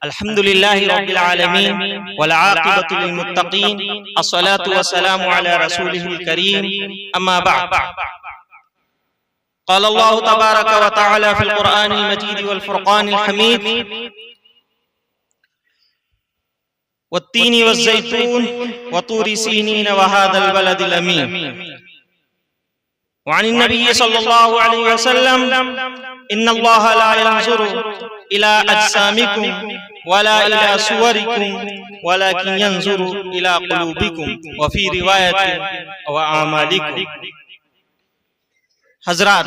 الحمد لله رب العالمين والعاقبة للمتقين الصلاة والسلام على رسوله الكريم أما بعد قال الله تبارك وتعالى في القرآن المجيد والفرقان الحميد والتين والزيتون وطور سينين وهذا البلد الأمين وعن النبي صلى الله عليه وسلم إن الله لا ينظر إلى أجسامكم ولا إلى صوركم ولكن ينظر إلى قلوبكم وفي رواية وأعمالكم. حضرات،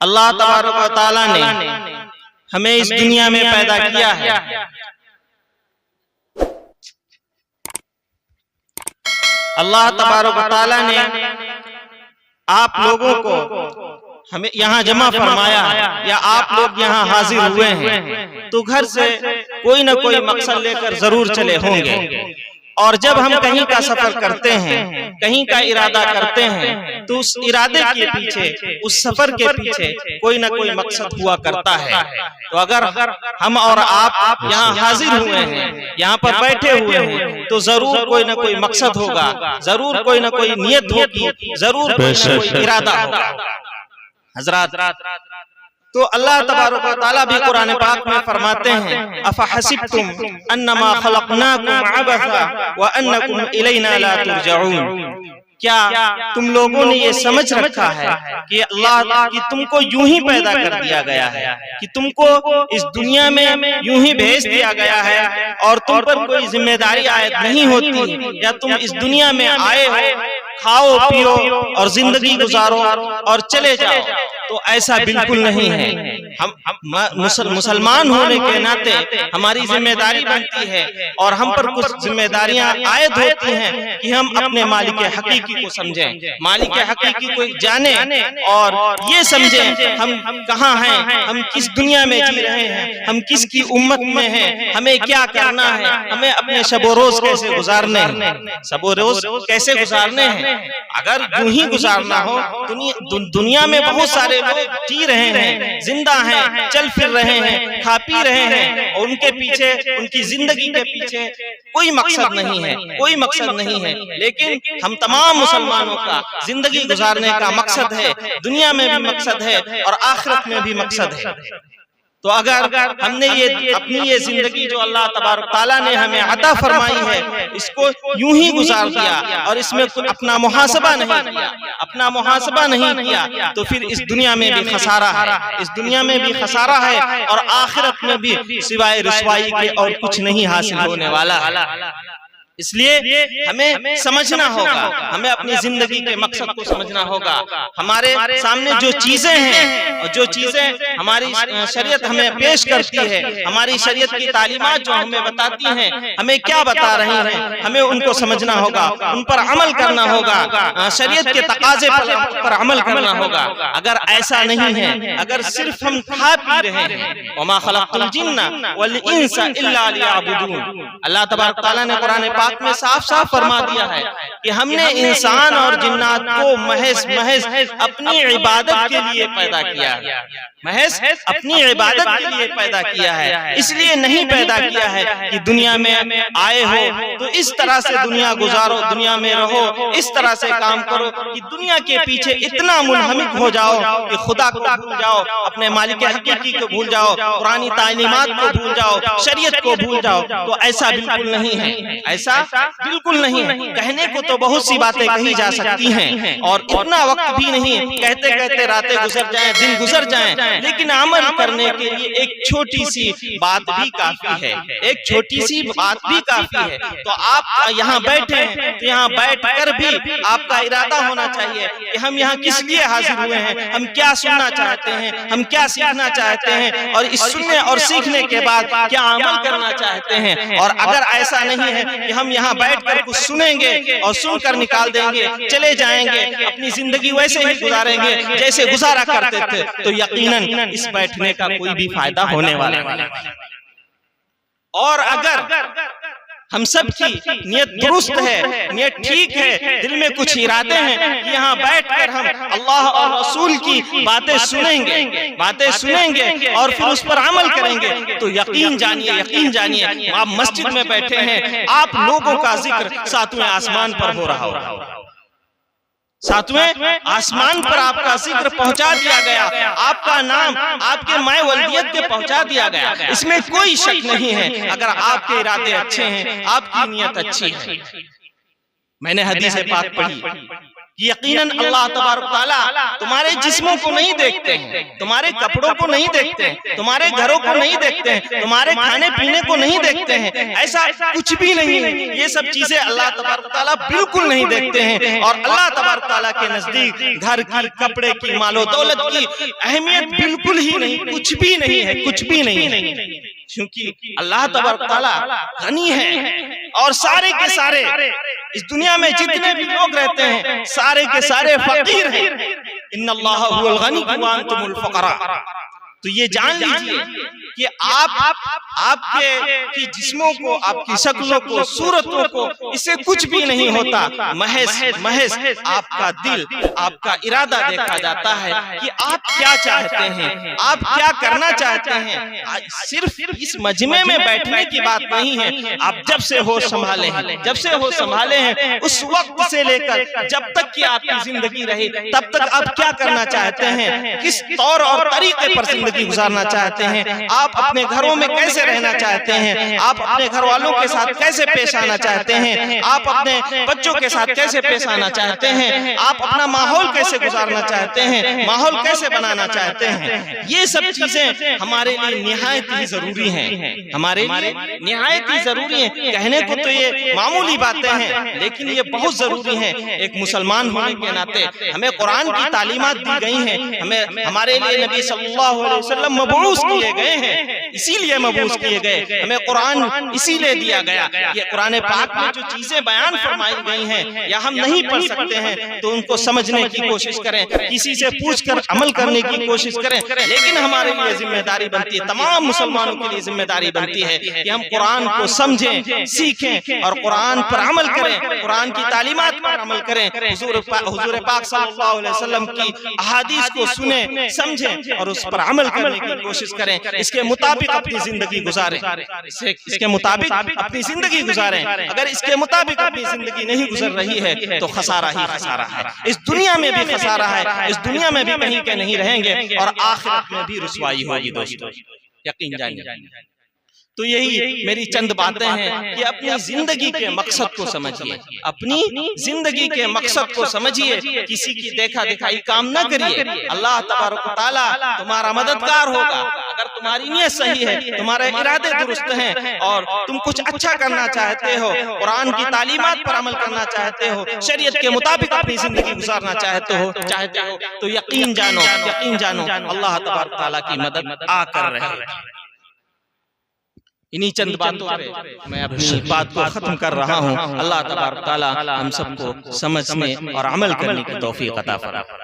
اللہ تبارک و تعالیٰ نے ہمیں اس دنیا میں پیدا کیا ہے. اللہ تبارک و تعالیٰ نے آپ لوگوں کو ہمیں یہاں جمع فرمایا یا آپ لوگ یہاں حاضر ہوئے ہیں تو گھر سے کوئی نہ کوئی مقصد لے کر ضرور چلے ہوں گے. اور جب ہم کہیں کا سفر کرتے ہیں، کہیں کا ارادہ کرتے ہیں تو اس ارادے کے پیچھے، اس سفر کے پیچھے کوئی نہ کوئی مقصد ہوا کرتا ہے. تو اگر ہم اور آپ یہاں حاضر ہوئے ہیں، یہاں پر بیٹھے ہوئے ہیں تو ضرور کوئی نہ کوئی مقصد ہوگا، ضرور کوئی نہ کوئی نیت ہوگی، ضرور کوئی نہ کوئی ارادہ ہوگا. حضرات، تو اللہ تبارک و تعالیٰ بھی قرآن پاک میں فرماتے ہیں افحسبتم انما خلقناکم عبثا وانکم الینا لا ترجعون. کیا تم لوگوں نے یہ سمجھ رکھا ہے کہ اللہ کی تم کو یوں ہی پیدا کر دیا گیا ہے، کہ تم کو اس دنیا میں یوں ہی بھیج دیا گیا ہے اور تم پر کوئی ذمہ داری عائد نہیں ہوتی، یا تم اس دنیا میں آئے ہو، کھاؤ پیو اور زندگی گزارو اور چلے جاؤ؟ تو ایسا بالکل نہیں ہے. ہم مسلمان ہونے کے ناطے ہماری ذمہ داری بنتی ہے اور ہم پر کچھ ذمہ داریاں عائد ہوتی ہیں کہ ہم اپنے مالک حقیقی کو سمجھیں، مالک حقیقی کو جانیں اور یہ سمجھیں ہم کہاں ہیں، ہم کس دنیا میں جی رہے ہیں، ہم کس کی امت میں ہیں، ہمیں کیا کرنا ہے، ہمیں اپنے شب و روز کیسے گزارنے ہیں، شب و روز کیسے گزارنے ہیں. اگر یوں ہی گزارنا ہو، دنیا میں بہت سارے لوگ جی رہے ہیں، زندہ ہیں، چل پھر رہے ہیں، کھا پی رہے ہیں اور ان کے پیچھے، ان کی زندگی کے پیچھے کوئی مقصد نہیں ہے، کوئی مقصد نہیں ہے. لیکن ہم تمام مسلمانوں کا زندگی گزارنے کا مقصد ہے، دنیا میں بھی مقصد ہے اور آخرت میں بھی مقصد ہے. تو اگر ہم نے یہ اپنی یہ زندگی جو اللہ تبارک تعالیٰ نے ہمیں عطا فرمائی ہے اس کو یوں ہی گزار دیا اور اس میں اپنا محاسبہ نہیں کیا، اپنا محاسبہ نہیں کیا تو پھر اس دنیا میں بھی خسارہ ہے، اس دنیا میں بھی خسارہ ہے اور آخرت میں بھی سوائے رسوائی کے اور کچھ نہیں حاصل ہونے والا ہے. اس لیے ہمیں سمجھنا ہوگا، ہمیں اپنی زندگی کے مقصد کو سمجھنا ہوگا. ہمارے سامنے جو چیزیں ہیں اور جو چیزیں ہماری شریعت ہمیں پیش کرتی ہے، ہماری شریعت کی تعلیمات جو ہمیں بتاتی ہیں، ہمیں کیا بتا رہی ہیں، ہمیں ان کو سمجھنا ہوگا، ان پر عمل کرنا ہوگا، شریعت کے تقاضے پر عمل کرنا ہوگا. اگر ایسا نہیں ہے، اگر صرف ہم کھا پی رہے ہیں، وما خلقت الجن والانس الا لیعبدون، اللہ تبارک تعالیٰ نے قرآن پاک میں صاف صاف فرما دیا ہے کہ ہم نے انسان اور جنات کو محض اپنی عبادت کے لیے پیدا کیا ہے، محض اپنی عبادت کے لیے پیدا کیا ہے. اس لیے نہیں پیدا کیا ہے کہ دنیا میں آئے ہو تو اس طرح سے دنیا گزارو، دنیا میں رہو، اس طرح سے کام کرو کہ دنیا کے پیچھے اتنا منہمک ہو جاؤ کہ خدا کو بھول جاؤ، اپنے مالک حقیقی کو بھول جاؤ، قرآنی تعلیمات کو بھول جاؤ، شریعت کو بھول جاؤ. تو ایسا بالکل نہیں ہے، ایسا بالکل نہیں ہے. کہنے کو تو بہت سی باتیں کہی جا سکتی ہیں اور اتنا وقت بھی نہیں، کہتے کہتے راتیں گزر جائیں، دن گزر جائیں، لیکن عمل کرنے کے لیے ایک چھوٹی سی بات بھی کافی ہے، ایک چھوٹی سی بات بھی کافی ہے. تو آپ یہاں بیٹھے ہیں تو یہاں بیٹھ کر بھی آپ کا ارادہ ہونا چاہیے کہ ہم یہاں کس لیے حاضر ہوئے ہیں، ہم کیا سننا چاہتے ہیں، ہم کیا سیکھنا چاہتے ہیں اور اس سننے اور سیکھنے کے بعد کیا عمل کرنا چاہتے ہیں. اور اگر ایسا نہیں ہے کہ ہم یہاں بیٹھ کر کچھ سنیں گے اور سن کر نکال دیں گے، چلے جائیں گے، اپنی زندگی ویسے ہی گزاریں گے جیسے گزارا کرتے تھے، تو یقیناً اس بیٹھنے کا کوئی بھی فائدہ ہونے والا نہیں. اور اگر ہم سب کی نیت درست ہے، نیت ٹھیک ہے، دل میں کچھ ارادے ہیں، یہاں بیٹھ کر ہم اللہ اور رسول کی باتیں سنیں گے اور پھر اس پر عمل کریں گے تو یقین جانیے آپ مسجد میں بیٹھے ہیں، آپ لوگوں کا ذکر ساتویں آسمان پر ہو رہا ہوگا، ساتویں آسمان پر آپ کا ذکر پہنچا دیا گیا، آپ کا نام آپ کے مائے ولدیت کے پہنچا دیا گیا، اس میں کوئی شک نہیں ہے اگر آپ کے ارادے اچھے ہیں، آپ کی نیت اچھی ہے۔ میں نے حدیث پاک پڑھی کہ یقیناً اللہ تبارک تعالیٰ تمہارے جسموں کو نہیں دیکھتے ہیں، تمہارے کپڑوں کو نہیں دیکھتے ہیں، تمہارے گھروں کو نہیں دیکھتے ہیں، تمہارے کھانے پینے کو نہیں دیکھتے ہیں، ایسا کچھ بھی نہیں ہے، یہ سب چیزیں اللہ تبارک تعالیٰ بالکل نہیں دیکھتے ہیں، اور اللہ تبارک تعالیٰ کے نزدیک گھر کی، کپڑے کی، مال و دولت کی اہمیت بالکل ہی نہیں، کچھ بھی نہیں ہے، کچھ بھی نہیں ہے، کیونکہ اللہ تبارک تعالیٰ غنی ہے اور سارے کے سارے اس دنیا میں جتنے بھی لوگ رہتے ہیں سارے کے سارے فقیر ہیں، ان اللہ هو الغنی وانتم الفقراء۔ تو یہ جان لیجئے کہ آپ کے جسموں کو، آپ کی شکلوں کو، صورتوں کو، اس سے کچھ بھی نہیں ہوتا، محض آپ کا دل، آپ کا ارادہ دیکھا جاتا ہے کہ آپ کیا چاہتے ہیں، آپ کیا کرنا چاہتے ہیں۔ صرف اس مجمع میں بیٹھنے کی بات نہیں ہے، آپ جب سے ہوش سنبھالے ہیں اس وقت سے لے کر جب تک کہ آپ کی زندگی رہی تب تک آپ کیا کرنا چاہتے ہیں، کس طور اور طریقے پر زندگی گزارنا چاہتے ہیں، آپ اپنے گھروں میں کیسے رہنا چاہتے ہیں، آپ اپنے گھر والوں کے ساتھ کیسے پیش آنا چاہتے ہیں، آپ اپنے بچوں کے ساتھ کیسے پیش آنا چاہتے ہیں، آپ اپنا ماحول کیسے گزارنا چاہتے ہیں، ماحول کیسے بنانا چاہتے ہیں، یہ سب چیزیں ہمارے لیے نہایت ہی ضروری ہیں، ہمارے لیے نہایت ہی ضروری ہیں۔ کہنے کو تو یہ معمولی باتیں ہیں لیکن یہ بہت ضروری ہیں۔ ایک مسلمان ہونے کے ناطے ہمیں قرآن کی تعلیمات دی گئی ہیں، ہمارے لیے نبی صلی اللہ علیہ وسلم مبعوث کیے گئے ہیں، اسی لیے مبعوث کیے گئے، ہمیں قرآن اسی لیے دیا گیا۔ یہ قرآن پاک میں جو چیزیں بیان فرمائی گئی ہیں یا ہم نہیں پڑھ سکتے ہیں تو ان کو سمجھنے کی کوشش کریں، کسی سے پوچھ کر عمل کرنے کی کوشش کریں، لیکن ہمارے لیے ذمہ داری بنتی ہے، تمام مسلمانوں کے لیے ذمہ داری بنتی ہے کہ ہم قرآن کو سمجھیں، سیکھیں اور قرآن پر عمل کریں، قرآن کی تعلیمات پر عمل کریں، حضور پاک صلی اللہ علیہ وسلم کی احادیث کو سنیں، سمجھیں اور اس پر عمل کرنے کی کوشش کریں، اس کے مطابق اپنی زندگی گزاریں، اس کے مطابق اپنی زندگی گزاریں۔ اگر اس کے مطابق اپنی زندگی نہیں گزر رہی ہے تو خسارہ ہی خسارہ ہے، اس دنیا میں بھی خسارہ ہے، اس دنیا میں بھی کہیں کہ نہیں رہیں گے اور آخرت میں بھی رسوائی ہوگی دوستو، یقین جانیے۔ تو یہی میری چند باتیں ہیں کہ اپنی زندگی کے مقصد کو سمجھیے، اپنی زندگی کے مقصد کو سمجھیے، کسی کی دیکھا دکھائی کام نہ کریے، اللہ تبارک و تعالیٰ تمہارا مددگار ہوگا اگر تمہاری نیت صحیح ہے، تمہارے ارادے درست ہیں اور تم کچھ اچھا کرنا چاہتے ہو، قرآن کی تعلیمات پر عمل کرنا چاہتے ہو، شریعت کے مطابق اپنی زندگی گزارنا چاہتے ہو تو یقین جانو اللہ تبارک و تعالیٰ کی مدد آ کر رہے گی۔ انہی چند باتوں پہ میں اپنی بات کو ختم کر رہا ہوں۔ اللہ تبارک و تعالیٰ ہم سب کو سمجھنے اور عمل کرنے کی توفیق عطا فرمائے۔